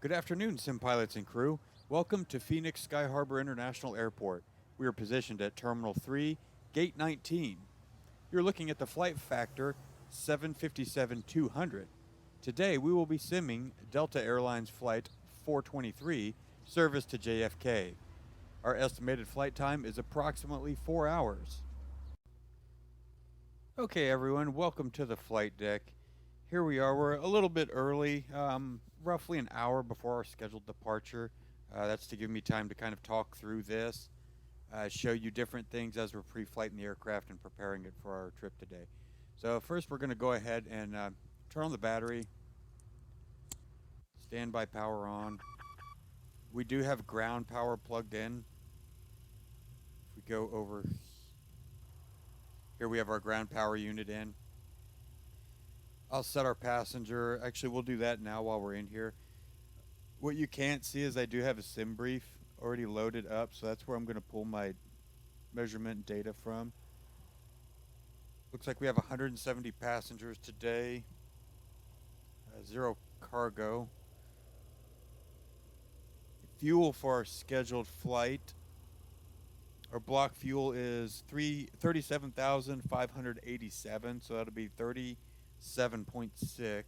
Good afternoon, sim pilots and crew. Welcome to Phoenix Sky Harbor International Airport. We are positioned at Terminal 3, Gate 19. You're looking at the flight factor 757-200. Today, we will be simming Delta Airlines Flight 423, service to JFK. Our estimated flight time is approximately 4 hours. Okay, everyone, welcome to the flight deck. Here we are. We're a little bit early, roughly an hour before our scheduled departure. That's to give me time to kind of talk through this, show you different things as we're pre-flighting the aircraft and preparing it for our trip today. So first, we're going to go ahead and turn on the battery, standby power on. We do have ground power plugged in. If we go over here, we have our ground power unit in. I'll set our passenger. Actually, we'll do that now while we're in here. What you can't see is I do have a sim brief already loaded up, so that's where I'm going to pull my measurement data from. Looks like we have 170 passengers today, 0 cargo. Fuel for our scheduled flight. Our block fuel is 37,587, so that'll be 37.6.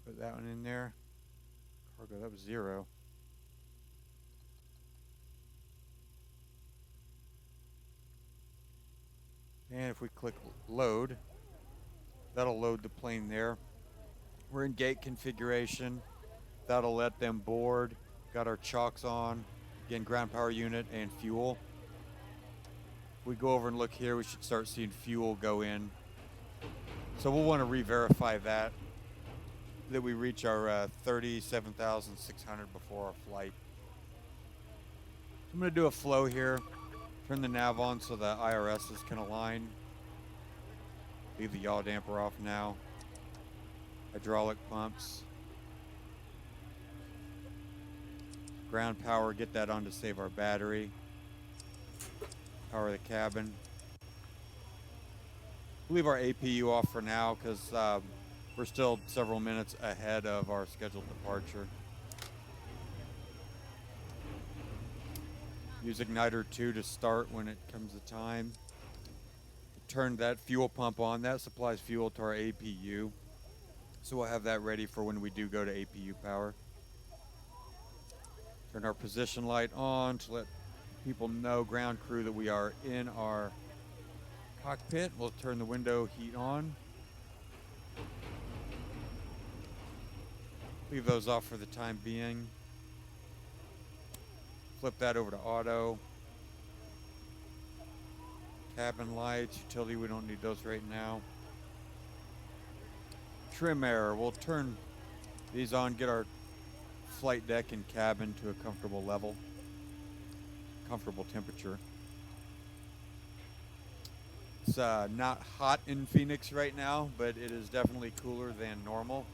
Put that one in there. Cargo, that was 0. And if we click load, that'll load the plane there. We're in gate configuration. That'll let them board. Got our chocks on. Again, ground power unit and fuel. If we go over and look here, we should start seeing fuel go in. So we'll want to re-verify that we reach our 37,600 before our flight. I'm going to do a flow here. Turn the nav on so the IRSs can align. Leave the yaw damper off now. Hydraulic pumps. Ground power, get that on to save our battery. Power the cabin. Leave our APU off for now because we're still several minutes ahead of our scheduled departure. Use igniter 2 to start when it comes to time. Turn that fuel pump on. That supplies fuel to our APU. So we'll have that ready for when we do go to APU power. Turn our position light on to let people know, ground crew, that we are in our cockpit. We'll turn the window heat on. Leave those off for the time being. Flip that over to auto. Cabin lights, utility, we don't need those right now. Trim air, we'll turn these on, get our flight deck and cabin to a comfortable level, comfortable temperature. It's not hot in Phoenix right now, but it is definitely cooler than normal.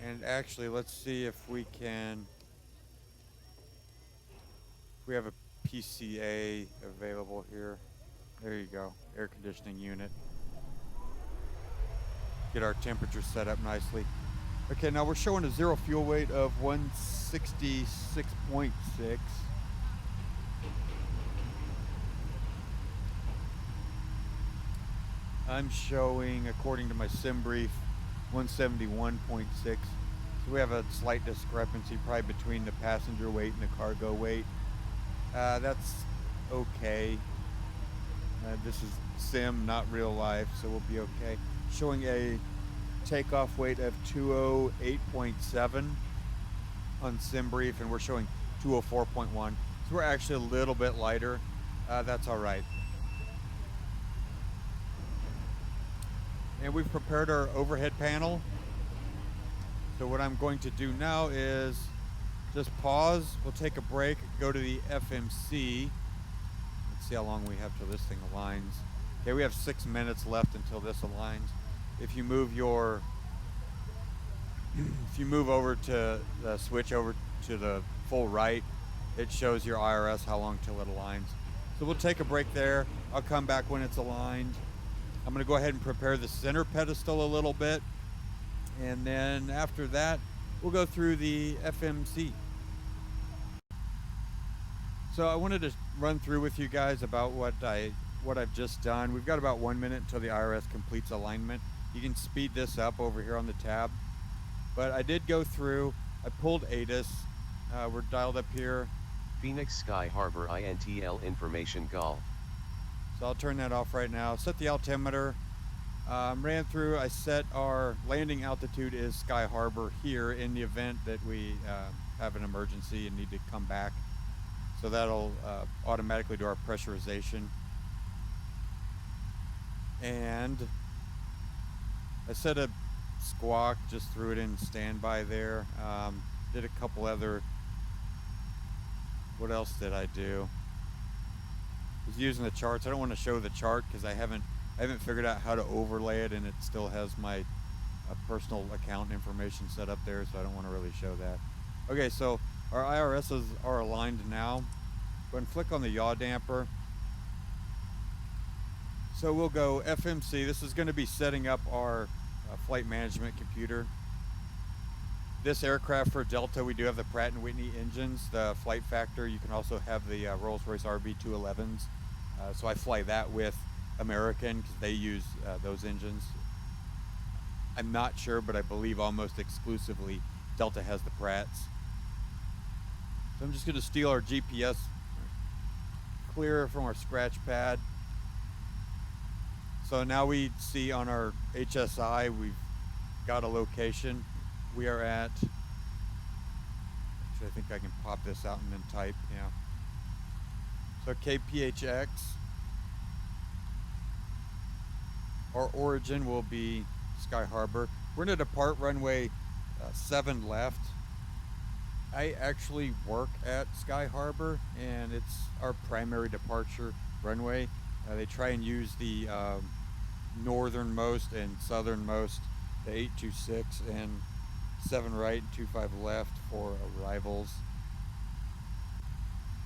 And actually, let's see if we have a PCA available here. There you go, air conditioning unit. Get our temperature set up nicely. Okay, now we're showing a 0 fuel weight of 166.6. I'm showing, according to my sim brief, 171.6. So we have a slight discrepancy probably between the passenger weight and the cargo weight. That's okay. This is sim, not real life, so we'll be okay. Showing a takeoff weight of 208.7 on sim brief, and we're showing 204.1. So we're actually a little bit lighter. That's all right. And we've prepared our overhead panel. So what I'm going to do now is just pause. We'll take a break, go to the FMC. Let's see how long we have till this thing aligns. Okay, we have 6 minutes left until this aligns. If you move over to the switch over to the full right, it shows your IRS how long till it aligns. So we'll take a break there. I'll come back when it's aligned. I'm going to go ahead and prepare the center pedestal a little bit. And then after that, we'll go through the FMC. So I wanted to run through with you guys about what I've just done. We've got about 1 minute until the IRS completes alignment. You can speed this up over here on the tab. But I did go through, I pulled ATIS. We're dialed up here. Phoenix Sky Harbor INTL information Golf. So I'll turn that off right now. Set the altimeter. Ran through, I set our landing altitude is Sky Harbor here in the event that we have an emergency and need to come back. So that'll automatically do our pressurization. And I set a squawk, just threw it in standby there. Did a couple other, what else did I do? I was using the charts. I don't want to show the chart because I haven't figured out how to overlay it, and it still has my personal account information set up there, so I don't want to really show that. Okay, so our IRSs are aligned now. Go ahead and flick on the yaw damper. So we'll go FMC. This is going to be setting up our flight management computer. This aircraft for Delta, we do have the Pratt & Whitney engines, the flight factor. You can also have the Rolls-Royce RB211s. So I fly that with American because they use those engines. I'm not sure, but I believe almost exclusively Delta has the Pratts. So I'm just going to steal our GPS clear from our scratch pad. So now we see on our HSI we've got a location. We are at, actually I think I can pop this out and then type, yeah. So KPHX. Our origin will be Sky Harbor. We're going to depart runway 7 left. I actually work at Sky Harbor, and it's our primary departure runway. They try and use the northernmost and southernmost, the 826 and 7 right and 25 left for arrivals.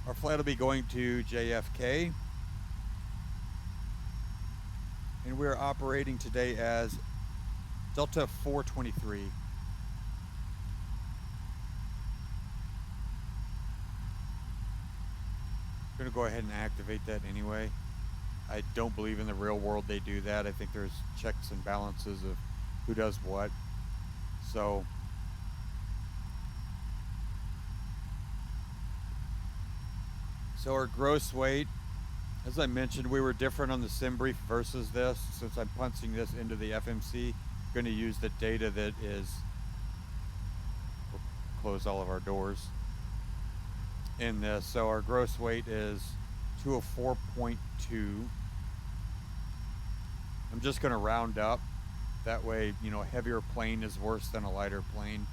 Our flight will be going to JFK. And we're operating today as Delta 423. I'm going to go ahead and activate that anyway. I don't believe in the real world they do that. I think there's checks and balances of who does what. So our gross weight, as I mentioned, we were different on the sim brief versus this. Since I'm punching this into the FMC, I'm going to use the data that is, we'll close all of our doors in this. So our gross weight is 204.2. I'm just going to round up. That way, you know, a heavier plane is worse than a lighter plane.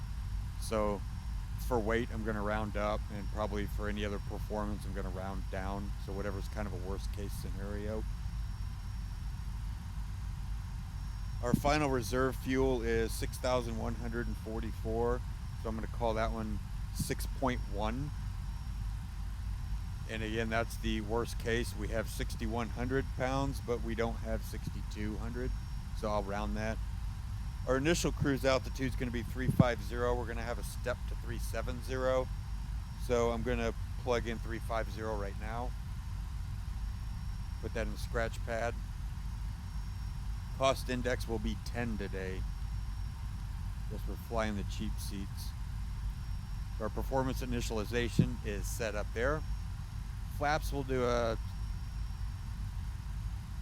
So for weight, I'm going to round up, and probably for any other performance, I'm going to round down. So whatever's kind of a worst case scenario. Our final reserve fuel is 6,144. So I'm going to call that one 6.1. And again, that's the worst case. We have 6,100 pounds, but we don't have 6,200. So I'll round that. Our initial cruise altitude is going to be 350. We're going to have a step to 370. So I'm going to plug in 350 right now. Put that in the scratch pad. Cost index will be 10 today. Guess we're flying the cheap seats. So our performance initialization is set up there. Flaps will do a,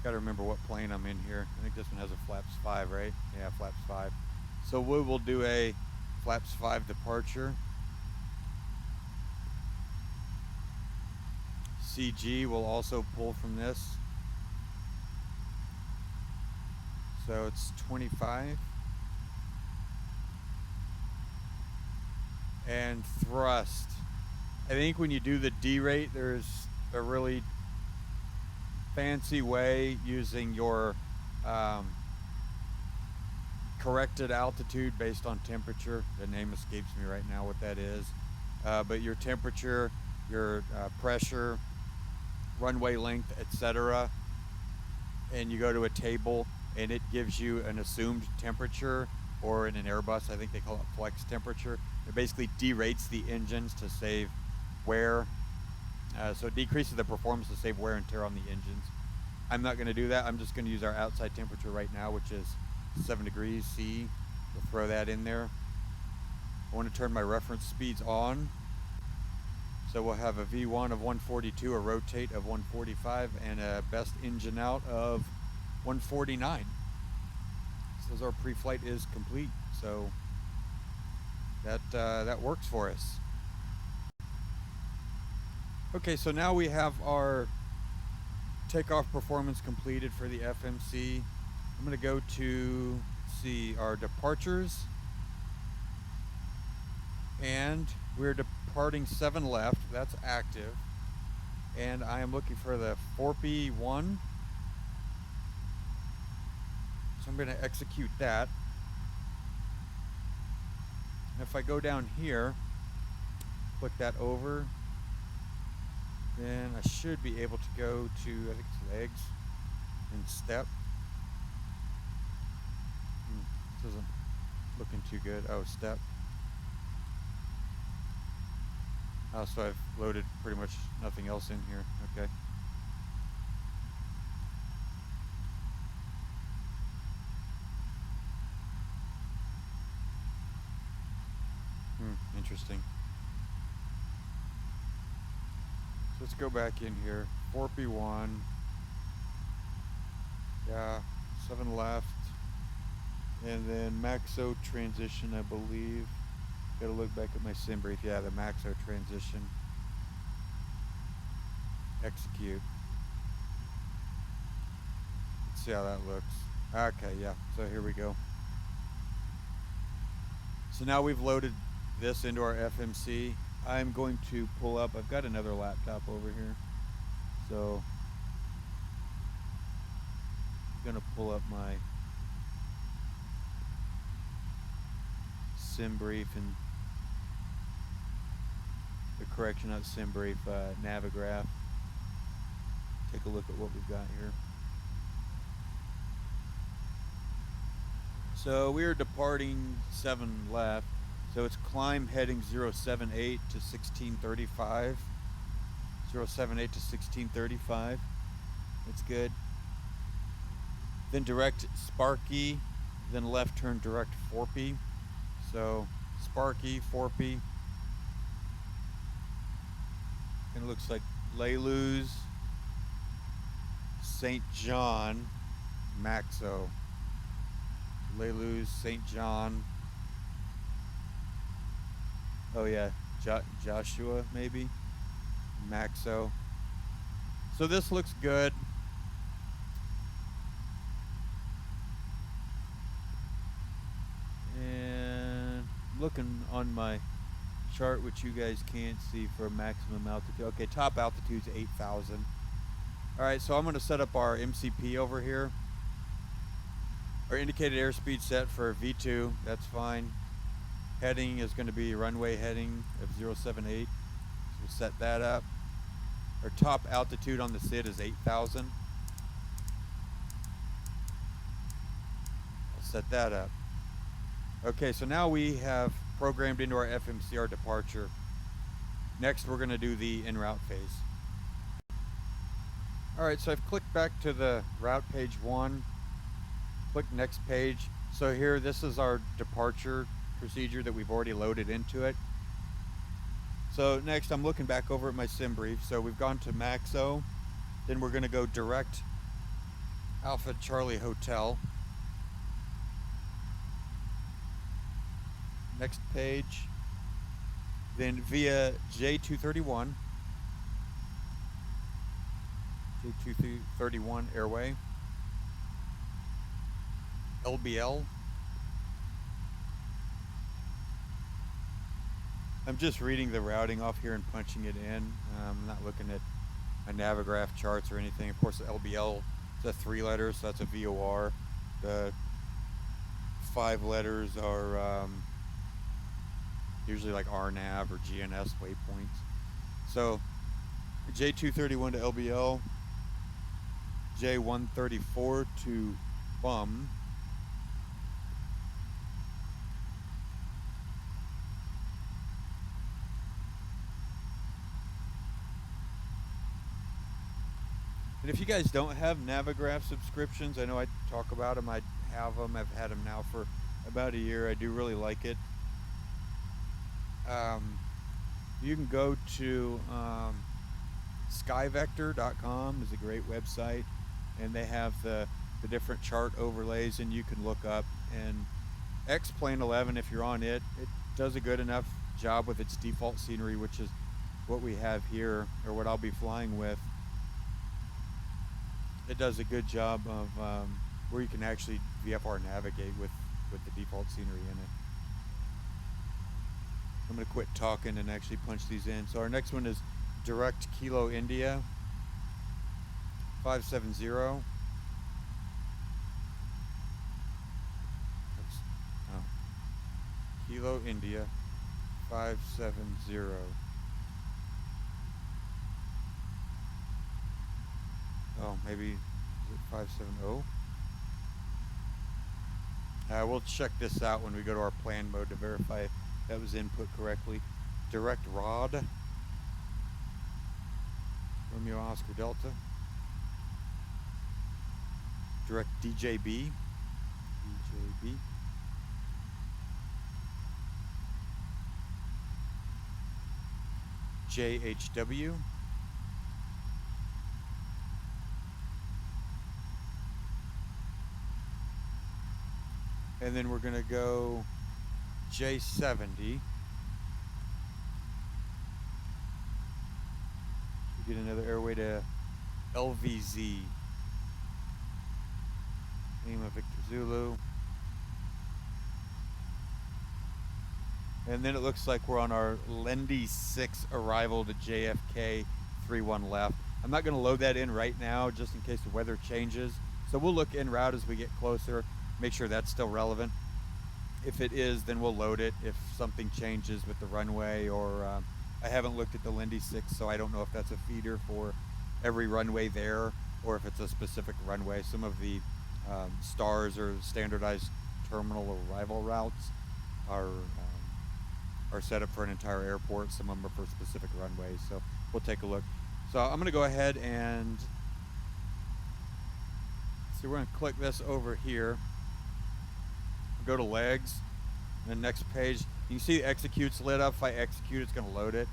gotta remember what plane I'm in here. I think this one has a flaps 5, right? Yeah, flaps 5. So we will do a flaps 5 departure. CG will also pull from this. So it's 25. And thrust. I think when you do the D rate, there's a really fancy way using your corrected altitude based on temperature. The name escapes me right now what that is. But your temperature your pressure, runway length, etc., and you go to a table and it gives you an assumed temperature, or in an Airbus, I think they call it flex temperature. It basically derates the engines to save wear. So it decreases the performance to save wear and tear on the engines. I'm not going to do that. I'm just going to use our outside temperature right now, which is 7 degrees C. We'll throw that in there. I want to turn my reference speeds on. So we'll have a V1 of 142, a rotate of 145, and a best engine out of 149. Says our pre-flight is complete. So that works for us. Okay, so now we have our takeoff performance completed for the FMC. I'm going to go to see our departures, and we're departing 7 left. That's active, and I am looking for the 4P1. So I'm going to execute that. And if I go down here, click that over, then I should be able to go to, I think it's legs and step. This isn't looking too good. Oh, step. Oh, so I've loaded pretty much nothing else in here. Okay. Interesting. So let's go back in here. 4P1. Yeah, 7 left. And then Maxo transition, I believe. Gotta look back at my sim brief. Yeah, the Maxo transition. Execute. Let's see how that looks. Okay, yeah. So here we go. So now we've loaded this into our FMC. I'm going to pull up, I've got another laptop over here. So I'm gonna pull up my sim brief and the correction, not sim brief, Navigraph. Take a look at what we've got here. So we are departing 7 left. So it's climb heading 078 to 1635. 078 to 1635. That's good. Then direct Sparky, then left turn direct 4P. So Sparky, 4P. And it looks like Leiluz, St. John, Maxo. Leiluz, St. John. Oh yeah, Joshua maybe. Maxo. So this looks good. And looking on my chart, which you guys can't see, for maximum altitude. Okay, top altitude's 8,000. All right, so I'm going to set up our MCP over here. Our indicated airspeed set for V2, that's fine. Heading is going to be runway heading of 078. So we'll set that up. Our top altitude on the SID is 8,000. I'll set that up. Okay, so now we have programmed into our FMC our departure. Next, we're going to do the en route phase. All right, so I've clicked back to the route page 1. Click next page. So here, this is our departure procedure that we've already loaded into it. So next, I'm looking back over at my sim brief. So we've gone to Maxo. Then we're going to go direct Alpha Charlie Hotel. Next page. Then via J231. J231 Airway. LBL. I'm just reading the routing off here and punching it in. I'm not looking at my Navigraph charts or anything. Of course, the LBL is a 3 letters, so that's a VOR. The 5 letters are usually like RNAV or GNS waypoints. So J231 to LBL, J134 to BUM, and if you guys don't have Navigraph subscriptions, I know I talk about them. I have them. I've had them now for about a year. I do really like it. You can go to skyvector.com is a great website, and they have the different chart overlays, and you can look up. And X-Plane 11, if you're on it, it does a good enough job with its default scenery, which is what we have here, or what I'll be flying with. It does a good job of where you can actually VFR navigate with the default scenery in it. I'm going to quit talking and actually punch these in. So our next one is Direct Kilo India 570. Oh. Kilo India 570. Oh, maybe is it 570? We'll check this out when we go to our plan mode to verify that was input correctly. Direct Rod, Romeo Oscar Delta. Direct DJB, JHW. And then we're gonna go J70. We get another airway to LVZ. Lima Victor Zulu. And then it looks like we're on our Lendy 6 arrival to JFK 31 left. I'm not gonna load that in right now just in case the weather changes. So we'll look en route as we get closer, make sure that's still relevant. If it is, then we'll load it if something changes with the runway, or I haven't looked at the Lendy 6, so I don't know if that's a feeder for every runway there or if it's a specific runway. Some of the stars or standardized terminal arrival routes are set up for an entire airport. Some of them are for specific runways, so we'll take a look. So I'm going to go ahead and so we're going to click this over here. Go to legs, and the next page, you can see execute's lit up. If I execute, it's going to load it.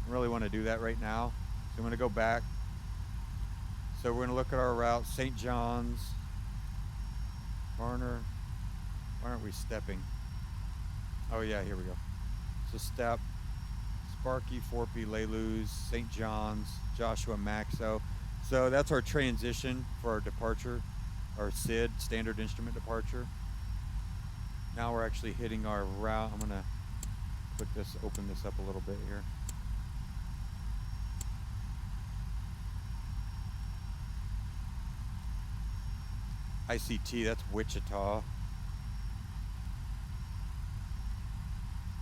I really want to do that right now, so I'm going to go back. So we're going to look at our route: St. John's, Garner. Why aren't we stepping? Oh yeah, here we go. So step, Sparky, Forpy, Leiluz, St. John's, Joshua, Maxo. So that's our transition for our departure, our SID, standard instrument departure. Now we're actually hitting our route. I'm gonna click this, open this up a little bit here. ICT, that's Wichita.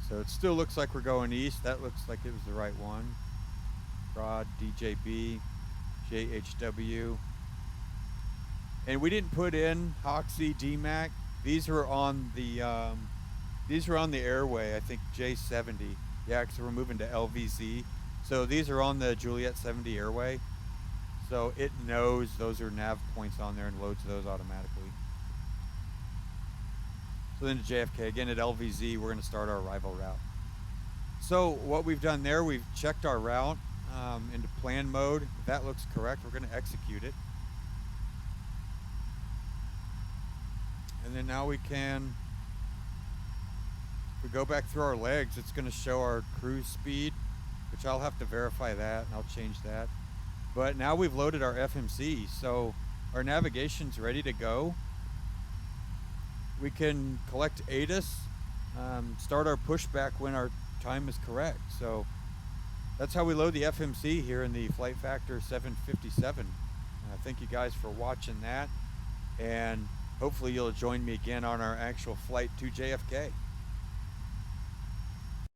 So it still looks like we're going east. That looks like it was the right one. Rod, DJB, JHW. And we didn't put in Hoxie, DMAC. These were on the airway, I think J70. Yeah, because we're moving to LVZ. So these are on the Juliet 70 airway. So it knows those are nav points on there and loads those automatically. So then to JFK, again at LVZ, we're going to start our arrival route. So what we've done there, we've checked our route into plan mode. If that looks correct, we're going to execute it. And then now we can, if we go back through our legs, it's going to show our cruise speed, which I'll have to verify that, and I'll change that. But now we've loaded our FMC, so our navigation's ready to go. We can collect ATIS, start our pushback when our time is correct. So that's how we load the FMC here in the Flight Factor 757. Thank you guys for watching that, and hopefully you'll join me again on our actual flight to JFK.